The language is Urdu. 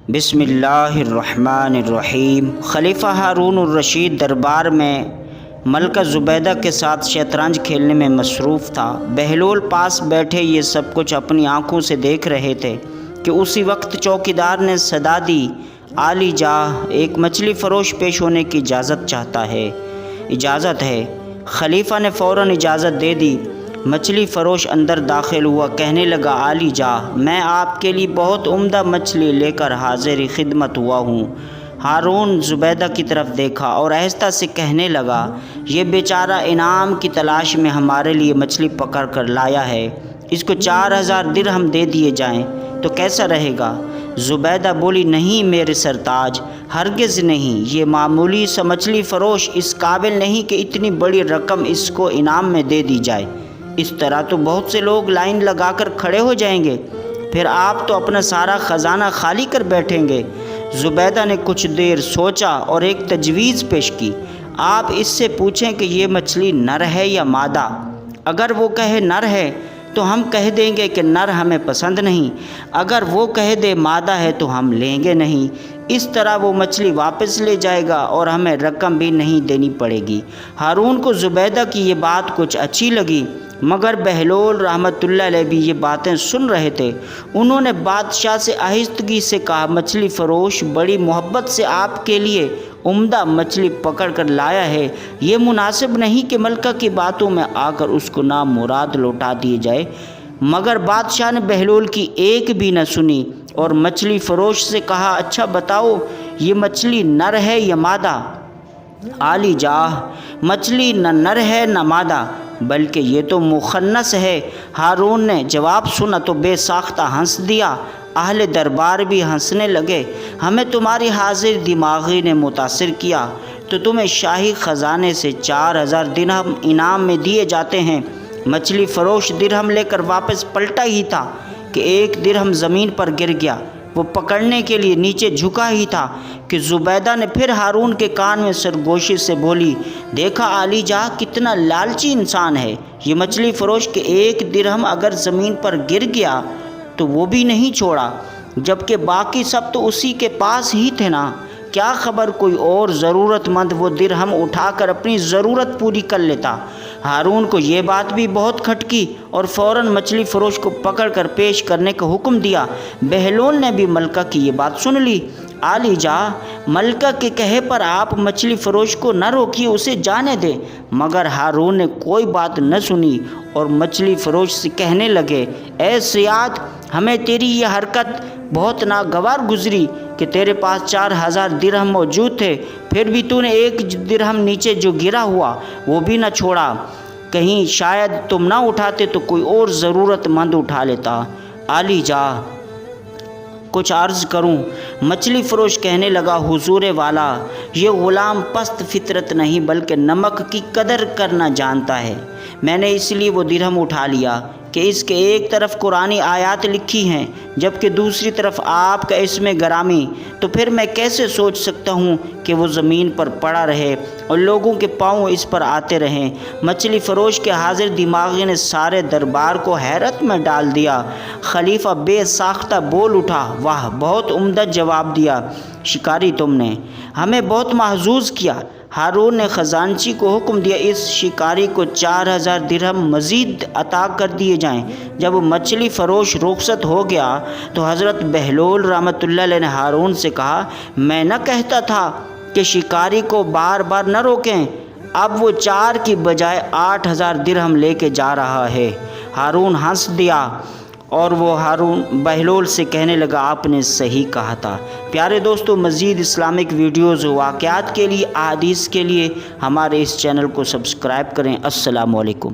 بسم اللہ الرحمن الرحیم۔ خلیفہ ہارون الرشید دربار میں ملکہ زبیدہ کے ساتھ شطرنج کھیلنے میں مصروف تھا۔ بہلول پاس بیٹھے یہ سب کچھ اپنی آنکھوں سے دیکھ رہے تھے کہ اسی وقت چوکیدار نے صدا دی، عالی جاہ، ایک مچھلی فروش پیش ہونے کی اجازت ہے۔ خلیفہ نے فوراً اجازت دے دی۔ مچھلی فروش اندر داخل ہوا، کہنے لگا، عالی جاہ، میں آپ کے لیے بہت عمدہ مچھلی لے کر حاضر خدمت ہوا ہوں۔ ہارون زبیدہ کی طرف دیکھا اور آہستہ سے کہنے لگا، یہ بیچارہ انعام کی تلاش میں ہمارے لیے مچھلی پکڑ کر لایا ہے، اس کو 4000 درہم دے دیے جائیں تو کیسا رہے گا؟ زبیدہ بولی، نہیں میرے سرتاج، ہرگز نہیں، یہ معمولی سا مچھلی فروش اس قابل نہیں کہ اتنی بڑی رقم اس کو انعام میں دے دی جائے۔ اس طرح تو بہت سے لوگ لائن لگا کر کھڑے ہو جائیں گے، پھر آپ تو اپنا سارا خزانہ خالی کر بیٹھیں گے۔ زبیدہ نے کچھ دیر سوچا اور ایک تجویز پیش کی، آپ اس سے پوچھیں کہ یہ مچھلی نر ہے یا مادہ؟ اگر وہ کہے نر ہے تو ہم کہہ دیں گے کہ نر ہمیں پسند نہیں، اگر وہ کہہ دے مادہ ہے تو ہم لیں گے نہیں۔ اس طرح وہ مچھلی واپس لے جائے گا اور ہمیں رقم بھی نہیں دینی پڑے گی۔ ہارون کو زبیدہ کی یہ بات کچھ اچھی لگی، مگر بہلول رحمۃ اللہ علیہ بھی یہ باتیں سن رہے تھے۔ انہوں نے بادشاہ سے آہستگی سے کہا، مچھلی فروش بڑی محبت سے آپ کے لیے عمدہ مچھلی پکڑ کر لایا ہے، یہ مناسب نہیں کہ ملکہ کی باتوں میں آ کر اس کو نامراد لوٹا دیے جائے۔ مگر بادشاہ نے بہلول کی ایک بھی نہ سنی اور مچھلی فروش سے کہا، اچھا بتاؤ، یہ مچھلی نر ہے یا مادہ؟ عالی جاہ، مچھلی نہ نر ہے نہ مادہ، بلکہ یہ تو مخنث ہے۔ ہارون نے جواب سنا تو بے ساختہ ہنس دیا۔ اہل دربار بھی ہنسنے لگے۔ ہمیں تمہاری حاضر دماغی نے متاثر کیا، تو تمہیں شاہی خزانے سے 4000 درہم انعام میں دیے جاتے ہیں۔ مچھلی فروش درہم لے کر واپس پلٹا ہی تھا کہ ایک درہم زمین پر گر گیا۔ وہ پکڑنے کے لیے نیچے جھکا ہی تھا کہ زبیدہ نے پھر ہارون کے کان میں سرگوشی سے بولی، دیکھا عالی جاہ کتنا لالچی انسان ہے، یہ مچھلی فروش کے ایک درہم اگر زمین پر گر گیا تو وہ بھی نہیں چھوڑا، جبکہ باقی سب تو اسی کے پاس ہی تھے نا۔ کیا خبر کوئی اور ضرورت مند وہ درہم اٹھا کر اپنی ضرورت پوری کر لیتا۔ ہارون کو یہ بات بھی بہت کھٹکی اور فوراً مچھلی فروش کو پکڑ کر پیش کرنے کا حکم دیا۔ بہلول نے بھی ملکہ کی یہ بات سن لی۔ عالی جاہ، ملکہ کے کہے پر آپ مچھلی فروش کو نہ روکیے، اسے جانے دیں۔ مگر ہارون نے کوئی بات نہ سنی اور مچھلی فروش سے کہنے لگے، اے صیاد، ہمیں تیری یہ حرکت بہت ناگوار گزری کہ تیرے پاس 4000 درہم موجود تھے، پھر بھی تو نے ایک درہم نیچے جو گرا ہوا وہ بھی نہ چھوڑا۔ کہیں شاید تم نہ اٹھاتے تو کوئی اور ضرورت مند اٹھا لیتا۔ عالی جاہ، کچھ عرض کروں؟ مچھلی فروش کہنے لگا، حضور والا، یہ غلام پست فطرت نہیں بلکہ نمک کی قدر کرنا جانتا ہے۔ میں نے اس لیے وہ درہم اٹھا لیا کہ اس کے ایک طرف قرآنی آیات لکھی ہیں جبکہ دوسری طرف آپ کا اسم گرامی، تو پھر میں کیسے سوچ سکتا ہوں کہ وہ زمین پر پڑا رہے اور لوگوں کے پاؤں اس پر آتے رہیں۔ مچھلی فروش کے حاضر دماغی نے سارے دربار کو حیرت میں ڈال دیا۔ خلیفہ بے ساختہ بول اٹھا، واہ، بہت عمدہ جواب دیا شکاری تم نے، ہمیں بہت محظوظ کیا۔ ہارون نے خزانچی کو حکم دیا، اس شکاری کو 4000 درہم مزید عطا کر دیے جائیں۔ جب مچھلی فروش رخصت ہو گیا تو حضرت بہلول رحمۃ اللہ علیہ نے ہارون سے کہا، میں نہ کہتا تھا کہ شکاری کو بار بار نہ روکیں، اب وہ 4 کی بجائے 8000 درہم لے کے جا رہا ہے۔ ہارون ہنس دیا اور وہ بہلول سے کہنے لگا، آپ نے صحیح کہا تھا۔ پیارے دوستو، مزید اسلامک ویڈیوز واقعات کے لیے، احادیث کے لیے ہمارے اس چینل کو سبسکرائب کریں۔ السلام علیکم۔